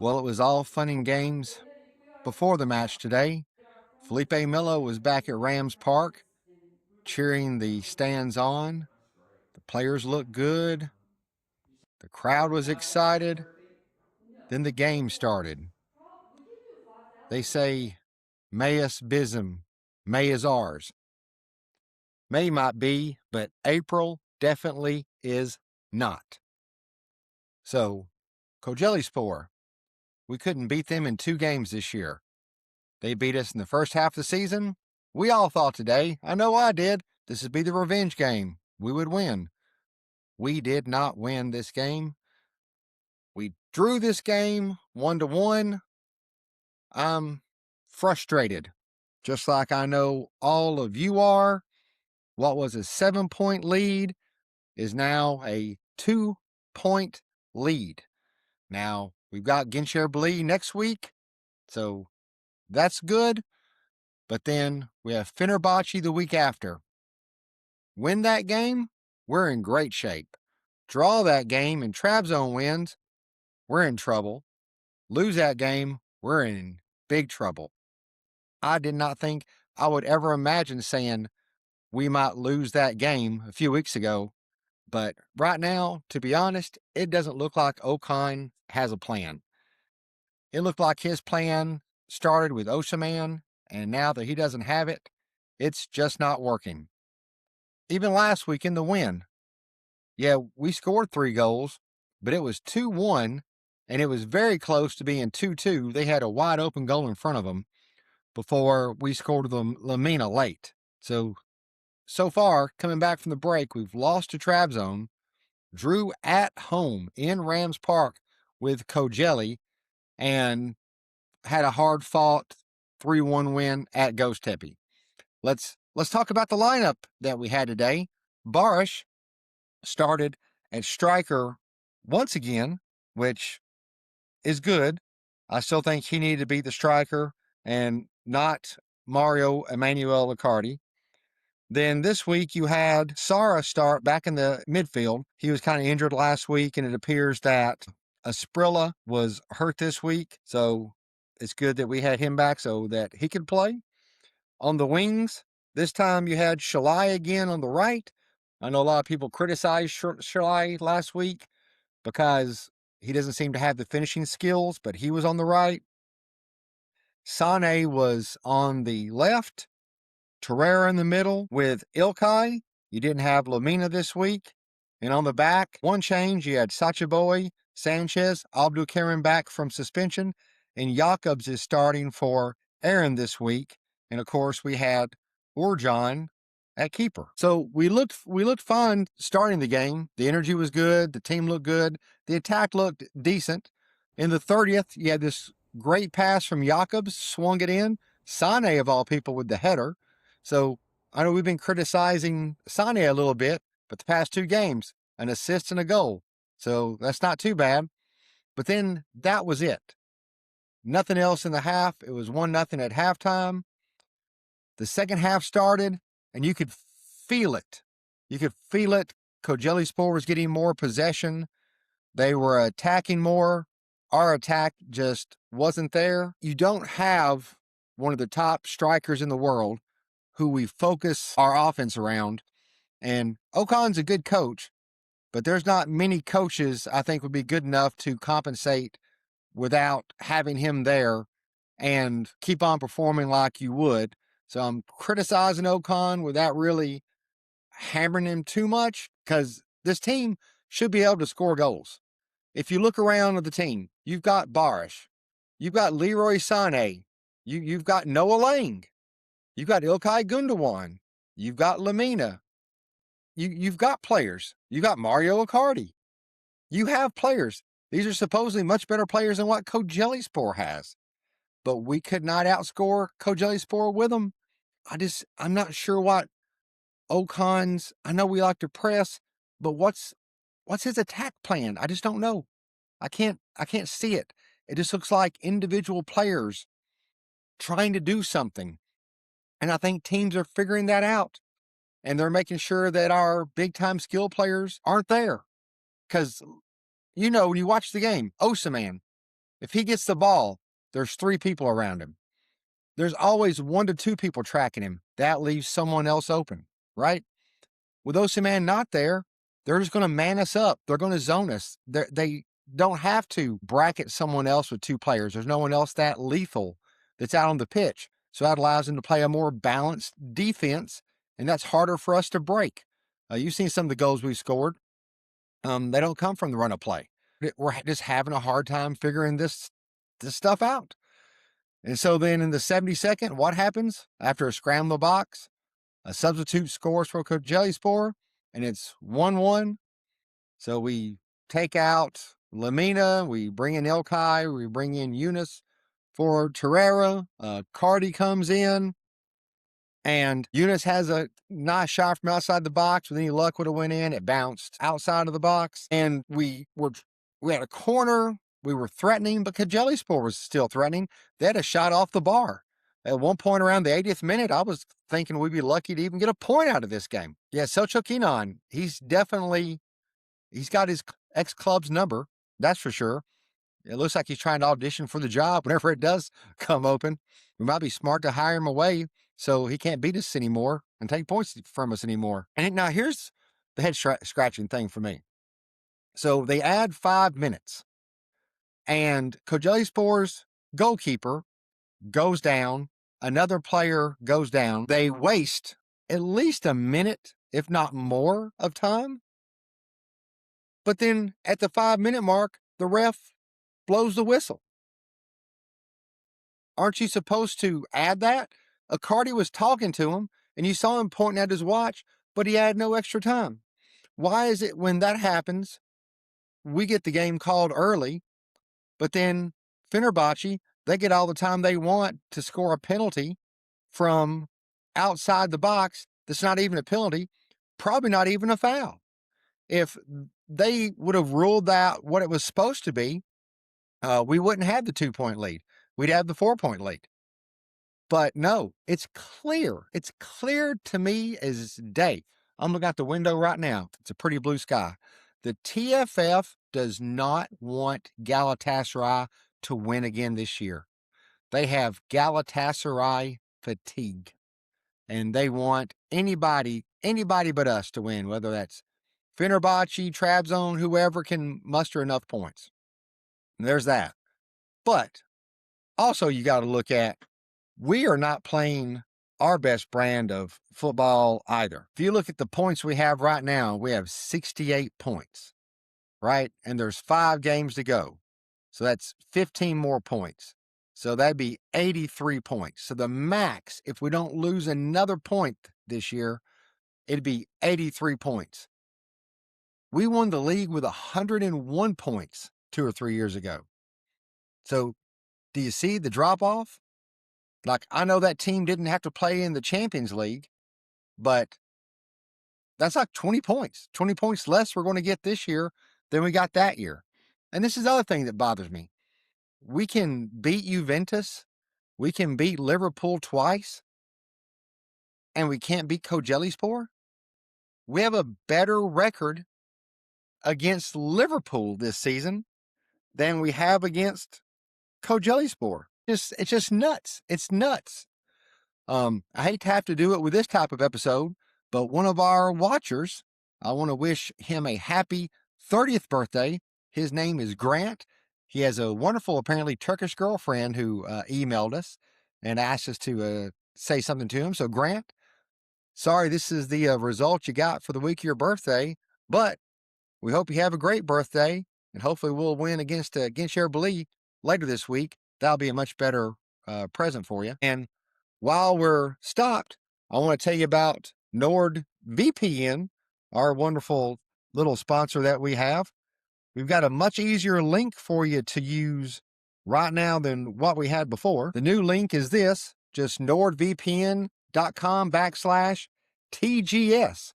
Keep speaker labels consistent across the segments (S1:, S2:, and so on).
S1: Well, it was all fun and games before the match today. Felipe Melo was back at Rams Park cheering the stands on. The players looked good. The crowd was excited. Then the game started. They say, May us bism, May is ours. May might be, but April definitely is not. So, Spore, we couldn't beat them in 2 games this year. They beat us in the first half of the season. We all thought today, I know I did, this would be the revenge game. We would win. We did not win this game. We drew this game 1-1. I'm frustrated, just like I know all of you are. What was a 7-point lead is now a 2-point lead. Now, we've got Gençlerbirliği next week, so that's good. But then we have Fenerbahce the week after. Win that game, we're in great shape. Draw that game and Trabzon wins, we're in trouble. Lose that game, we're in big trouble. I did not think I would ever imagine saying we might lose that game a few weeks ago. But right now, to be honest, it doesn't look like Okan has a plan. It looked like his plan started with Osimhen, and now that he doesn't have it, it's just not working. Even last week in the win, yeah, we scored 3 goals, but it was 2-1, and it was very close to being 2-2. They had a wide open goal in front of them before we scored the Lamina late. So far, coming back from the break, we've lost to Trabzon, drew at home in Rams Park with Kocaeli, and had a hard-fought 3-1 win at Göztepe. Let's talk about the lineup that we had today. Barış started at striker once again, which is good. I still think he needed to be the striker and not Mario Emanuel Icardi. Then this week you had Sara start back in the midfield. He was kind of injured last week, and it appears that Asprilla was hurt this week. So it's good that we had him back so that he could play. On the wings, this time you had Shalai again on the right. I know a lot of people criticized Shalai last week because he doesn't seem to have the finishing skills, but he was on the right. Sane was on the left. Torreira in the middle with Ilkay. You didn't have Lamina this week. And on the back, one change, you had Sachaboy, Sanchez, Abdulkarim back from suspension, and Jakobs is starting for Aaron this week. And of course, we had Urjan at keeper. So we looked fine starting the game. The energy was good. The team looked good. The attack looked decent. In the 30th, you had this great pass from Jakobs, swung it in. Sane, of all people, with the header. So I know we've been criticizing Sane a little bit, but the past 2 games, an assist and a goal. So that's not too bad. But then that was it. Nothing else in the half. It was 1-0 at halftime. The second half started, and you could feel it. You could feel it. Kocaelispor was getting more possession. They were attacking more. Our attack just wasn't there. You don't have one of the top strikers in the world who we focus our offense around. And Okan's a good coach, but there's not many coaches I think would be good enough to compensate without having him there and keep on performing like you would. So I'm criticizing Okan without really hammering him too much because this team should be able to score goals. If you look around at the team, you've got Barış, you've got Leroy Sané, you've got Noah Lang, you've got Ilkay Gundogan, you've got Lamina, you've got players, you've got Mario Icardi. You have players. These are supposedly much better players than what Kocaelispor has. But we could not outscore Kocaelispor with them. I'm not sure what Okan's, I know we like to press, but what's his attack plan? I just don't know. I can't see it. It just looks like individual players trying to do something. And I think teams are figuring that out. And they're making sure that our big-time skill players aren't there. Because, when you watch the game, Osimhen, If he gets the ball, there's 3 people around him. There's always 1 to 2 people tracking him. That leaves someone else open, right? With those 2 men not there, they're just going to man us up. They're going to zone us. They don't have to bracket someone else with 2 players. There's no one else that lethal that's out on the pitch. So that allows them to play a more balanced defense, and that's harder for us to break. You've seen some of the goals we've scored. They don't come from the run of play. We're just having a hard time figuring this stuff out. And so then in the 72nd, what happens? After a scramble box, a substitute scores for Kocaelispor, and it's 1-1. So we take out Lamina, we bring in Ilkay, we bring in Yunus for Torreira. Cardi comes in, and Yunus has a nice shot from outside the box. With any luck, would have went in. It bounced outside of the box, and we had a corner. We were threatening, but Kocaelispor was still threatening. They had a shot off the bar. At one point around the 80th minute, I was thinking we'd be lucky to even get a point out of this game. Yeah, Selçuk Inan, he's got his ex-club's number, that's for sure. It looks like he's trying to audition for the job whenever it does come open. We might be smart to hire him away so he can't beat us anymore and take points from us anymore. And now here's the head scratching thing for me. So they add 5 minutes, and Kocaelispor's goalkeeper goes down, another player goes down. They waste at least a minute, if not more, of time. But then at the 5-minute mark, the ref blows the whistle. Aren't you supposed to add that? Icardi was talking to him, and you saw him pointing at his watch, but he had no extra time. Why is it when that happens, we get the game called early, but then Fenerbahce, they get all the time they want to score a penalty from outside the box that's not even a penalty, probably not even a foul. If they would have ruled that what it was supposed to be, we wouldn't have the 2-point lead. We'd have the 4-point lead. But no, it's clear. It's clear to me as day. I'm looking out the window right now. It's a pretty blue sky. The TFF does not want Galatasaray to win again this year. They have Galatasaray fatigue, and they want anybody but us to win, whether that's Fenerbahce, Trabzon, whoever can muster enough points. And there's that. But also you got to look at, we are not playing our best brand of football either. If you look at the points we have right now, we have 68 points, right? And there's 5 games to go. So that's 15 more points. So that'd be 83 points. So the max, if we don't lose another point this year, it'd be 83 points. We won the league with 101 points 2 or 3 years ago. So do you see the drop-off? Like, I know that team didn't have to play in the Champions League, but that's like 20 points. 20 points less we're going to get this year than we got that year. And this is the other thing that bothers me. We can beat Juventus. We can beat Liverpool twice. And we can't beat Kocaelispor. We have a better record against Liverpool this season than we have against Kocaelispor. It's just nuts. It's nuts. I hate to have to do it with this type of episode, but one of our watchers, I want to wish him a happy 30th birthday. His name is Grant. He has a wonderful, apparently Turkish girlfriend who emailed us and asked us to say something to him. So Grant, sorry, this is the result you got for the week of your birthday, but we hope you have a great birthday, and hopefully we'll win against Gençlerbirliği later this week. That'll be a much better present for you. And while we're stopped, I want to tell you about NordVPN, our wonderful little sponsor that we have. We've got a much easier link for you to use right now than what we had before. The new link is this, just nordvpn.com/TGS,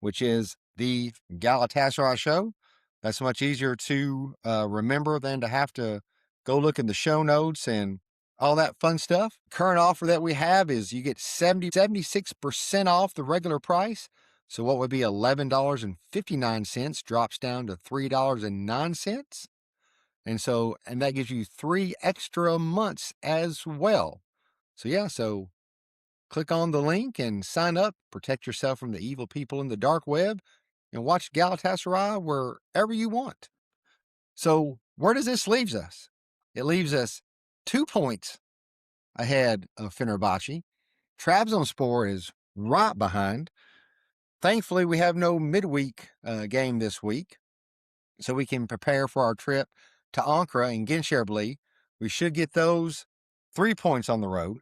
S1: which is the Galatasaray Show. That's much easier to remember than to have to go look in the show notes and all that fun stuff. Current offer that we have is you get 76% off the regular price. So what would be $11.59 drops down to $3.09. And that gives you 3 extra months as well. So click on the link and sign up. Protect yourself from the evil people in the dark web and watch Galatasaray wherever you want. So where does this leave us? It leaves us 2 points ahead of Fenerbahce. Trabzonspor is right behind. Thankfully, we have no midweek game this week, so we can prepare for our trip to Ankara and Gençlerbirliği. We should get those 3 points on the road.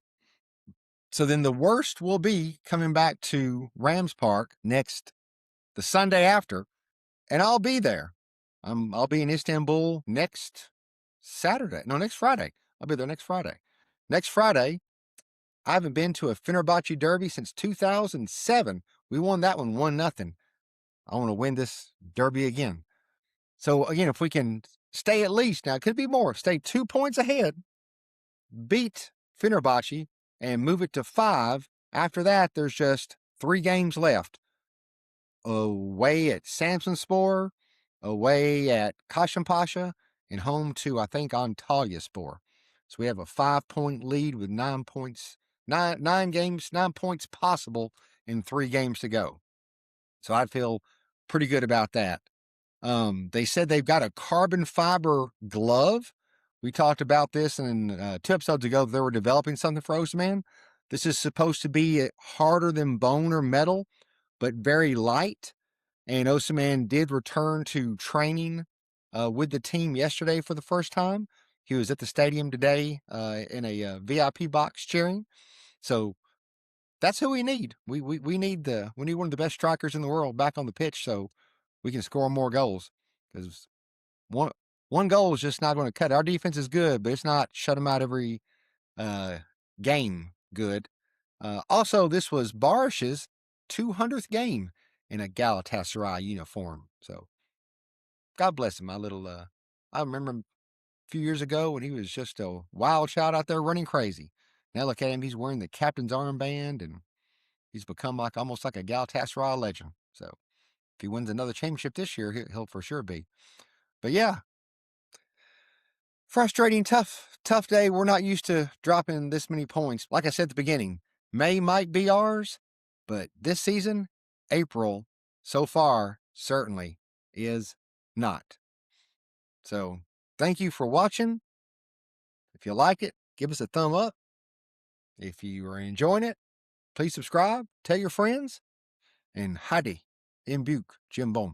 S1: So then the worst will be coming back to Rams Park the Sunday after, and I'll be there. I'll be in Istanbul next Friday. I'll be there next Friday. Next Friday, I haven't been to a Fenerbahce derby since 2007. We won that one 1-0. I want to win this derby again. So again, if we can stay at least, now it could be more, stay 2 points ahead, beat Fenerbahce, and move it to 5. After that, there's just 3 games left. Away at Samsunspor, away at Kasımpaşa, and home to, I think, Antalyaspor. So we have a 5-point lead with 9 points, 9 games, 9 points possible in 3 games to go. So I feel pretty good about that. They said they've got a carbon fiber glove. We talked about this in 2 episodes ago. They were developing something for Osimhen. This is supposed to be harder than bone or metal, but very light. And Osimhen did return to training with the team yesterday for the first time. He was at the stadium today in a VIP box cheering. So that's who we need. We need one of the best strikers in the world back on the pitch so we can score more goals. Because one goal is just not going to cut it. Our defense is good, but it's not shut them out every game good. Also, this was Barish's 200th game in a Galatasaray uniform. So God bless him. I remember him a few years ago when he was just a wild child out there running crazy. Now look at him. He's wearing the captain's armband and he's become almost like a Galatasaray legend. So if he wins another championship this year, he'll for sure be. But yeah, frustrating, tough day. We're not used to dropping this many points. Like I said at the beginning, May might be ours, but this season, April, so far, certainly is not. So thank you for watching. If you like it, give us a thumb up. If you are enjoying it, please subscribe, tell your friends, and Heidi in Buke, Jim Bone.